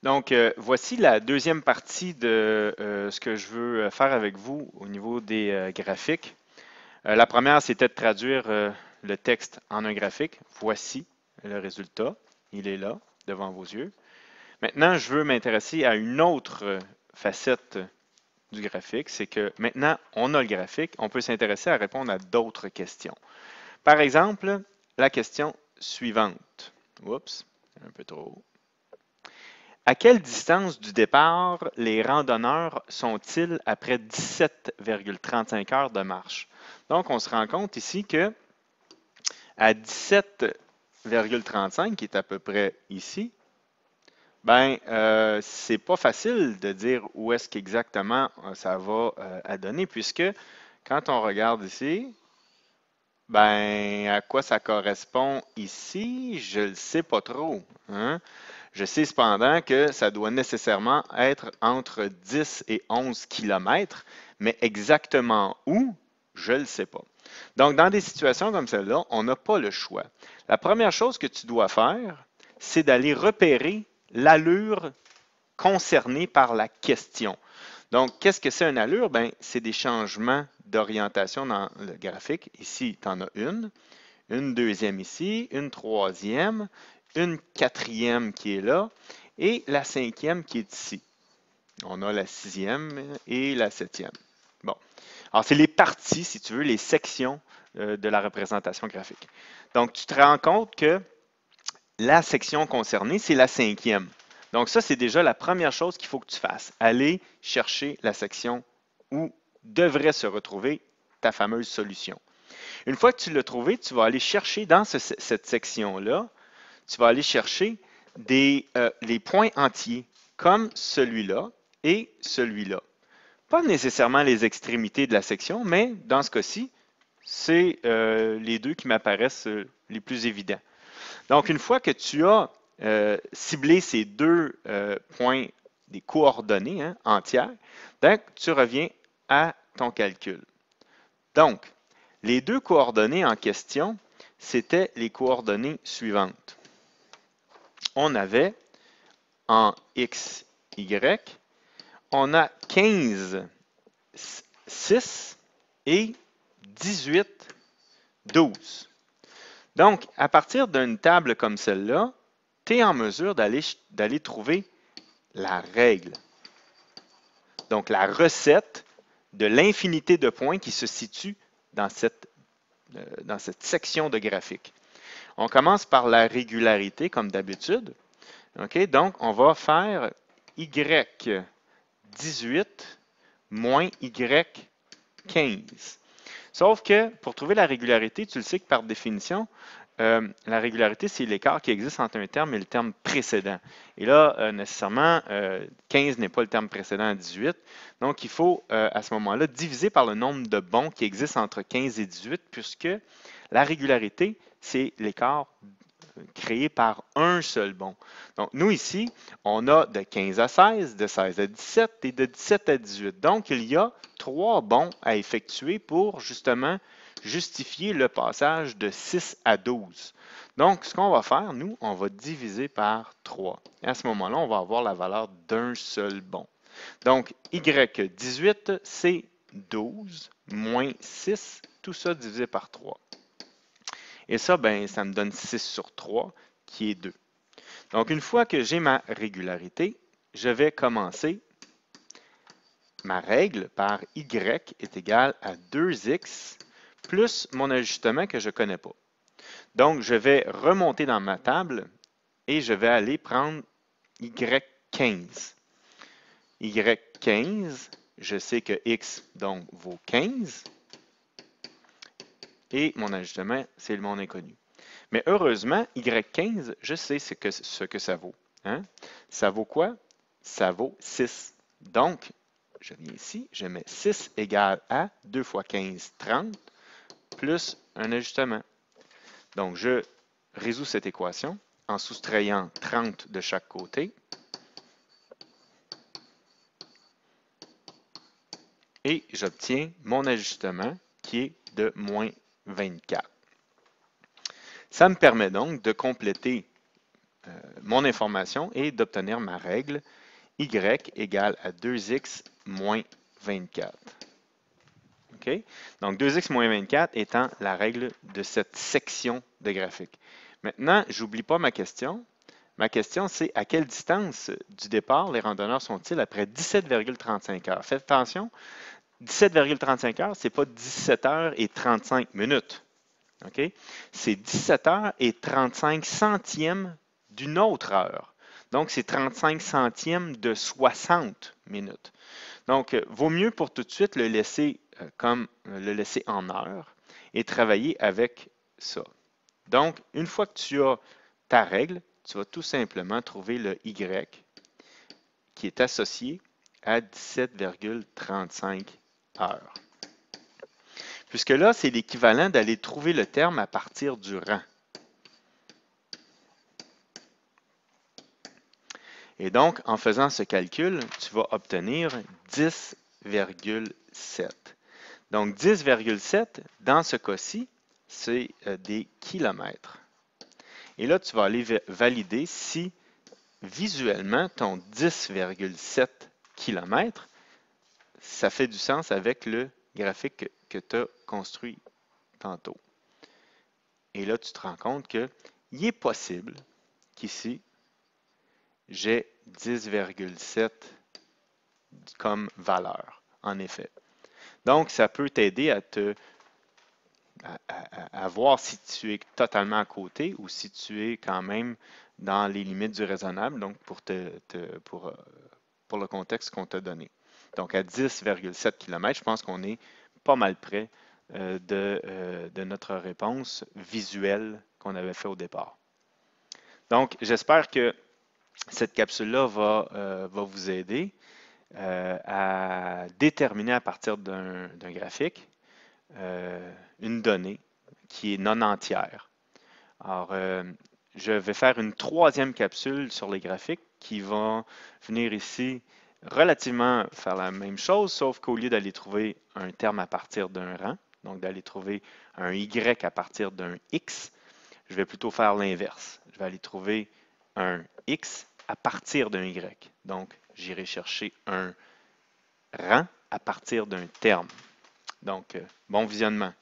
Donc, voici la deuxième partie de ce que je veux faire avec vous au niveau des graphiques. La première, c'était de traduire le texte en un graphique. Voici le résultat. Il est là, devant vos yeux. Maintenant, je veux m'intéresser à une autre facette du graphique. C'est que maintenant, on a le graphique, on peut s'intéresser à répondre à d'autres questions. Par exemple, la question suivante. Oups, un peu trop haut. À quelle distance du départ les randonneurs sont-ils après 17,35 heures de marche? Donc, on se rend compte ici que à 17,35, qui est à peu près ici, ben, c'est pas facile de dire où est-ce qu'exactement ça va à donner, puisque quand on regarde ici, ben, à quoi ça correspond ici, je ne le sais pas trop, hein? Je sais cependant que ça doit nécessairement être entre 10 et 11 kilomètres, mais exactement où, je ne le sais pas. Donc, dans des situations comme celle-là, on n'a pas le choix. La première chose que tu dois faire, c'est d'aller repérer l'allure concernée par la question. Donc, qu'est-ce que c'est une allure? Ben, c'est des changements d'orientation dans le graphique. Ici, tu en as une deuxième ici, une troisième, une quatrième qui est là et la cinquième qui est ici. On a la sixième et la septième. Bon. Alors, c'est les parties, si tu veux, les sections de la représentation graphique. Donc, tu te rends compte que la section concernée, c'est la cinquième. Donc, ça, c'est déjà la première chose qu'il faut que tu fasses. Aller chercher la section où devrait se retrouver ta fameuse solution. Une fois que tu l'as trouvé, tu vas aller chercher dans cette section-là, tu vas aller chercher les points entiers, comme celui-là et celui-là. Pas nécessairement les extrémités de la section, mais dans ce cas-ci, c'est les deux qui m'apparaissent les plus évidents. Donc, une fois que tu as ciblé ces deux points des coordonnées entières, donc, tu reviens à ton calcul. Donc, les deux coordonnées en question, c'était les coordonnées suivantes. On avait en x, y, on a 15, 6 et 18, 12. Donc, à partir d'une table comme celle-là, tu es en mesure d'aller trouver la règle. Donc, la recette de l'infinité de points qui se situe dans cette section de graphique. On commence par la régularité, comme d'habitude. OK? Donc, on va faire Y18 moins Y15. Sauf que pour trouver la régularité, tu le sais que par définition, la régularité, c'est l'écart qui existe entre un terme et le terme précédent. Et là, nécessairement, 15 n'est pas le terme précédent à 18. Donc, il faut, à ce moment-là, diviser par le nombre de bons qui existent entre 15 et 18, puisque la régularité, c'est l'écart créé par un seul bon. Donc, nous ici, on a de 15 à 16, de 16 à 17 et de 17 à 18. Donc, il y a 3 bons à effectuer pour justement justifier le passage de 6 à 12. Donc, ce qu'on va faire, nous, on va diviser par 3. Et à ce moment-là, on va avoir la valeur d'un seul bon. Donc, Y18, c'est 12 moins 6, tout ça divisé par 3. Et ça, ben, ça me donne 6 sur 3, qui est 2. Donc, une fois que j'ai ma régularité, je vais commencer ma règle par y est égal à 2x plus mon ajustement que je ne connais pas. Donc, je vais remonter dans ma table et je vais aller prendre y15. y15, je sais que x donc vaut 15 et mon ajustement, c'est mon inconnu. Mais heureusement, Y15, je sais ce que ça vaut. Hein? Ça vaut quoi? Ça vaut 6. Donc, je viens ici, je mets 6 égale à 2 fois 15, 30, plus un ajustement. Donc, je résous cette équation en soustrayant 30 de chaque côté. Et j'obtiens mon ajustement qui est de moins 24. Ça me permet donc de compléter mon information est d'obtenir ma règle y égale à 2x moins 24. OK? Donc, 2x moins 24 étant la règle de cette section de graphique. Maintenant, je n'oublie pas ma question. Ma question, c'est à quelle distance du départ les randonneurs sont-ils après 17,35 heures? Faites attention, 17,35 heures, ce n'est pas 17 heures et 35 minutes. OK? C'est 17 heures et 35 centièmes d'une autre heure. Donc, c'est 35 centièmes de 60 minutes. Donc, vaut mieux pour tout de suite le laisser le laisser en heures et travailler avec ça. Donc, une fois que tu as ta règle, tu vas tout simplement trouver le Y qui est associé à 17,35 heures. Puisque là, c'est l'équivalent d'aller trouver le terme à partir du rang. Et donc, en faisant ce calcul, tu vas obtenir 10,7. Donc, 10,7, dans ce cas-ci, c'est des kilomètres. Et là, tu vas aller valider si visuellement, ton 10,7 km, ça fait du sens avec le graphique que tu as construit tantôt. Et là, tu te rends compte qu'il est possible qu'ici, j'ai 10,7 comme valeur, en effet. Donc, ça peut t'aider à voir si tu es totalement à côté ou si tu es quand même dans les limites du raisonnable, donc pour le contexte qu'on t'a donné. Donc, à 10,7 km, je pense qu'on est pas mal près de notre réponse visuelle qu'on avait fait au départ. Donc, j'espère que cette capsule-là va vous aider à déterminer à partir d'un graphique une donnée qui est non entière. Alors, je vais faire une troisième capsule sur les graphiques qui va venir ici relativement faire la même chose, sauf qu'au lieu d'aller trouver un terme à partir d'un rang, donc d'aller trouver un Y à partir d'un X, je vais plutôt faire l'inverse. Je vais aller trouver un X à partir d'un Y. Donc, j'irai chercher un rang à partir d'un terme. Donc, bon visionnement.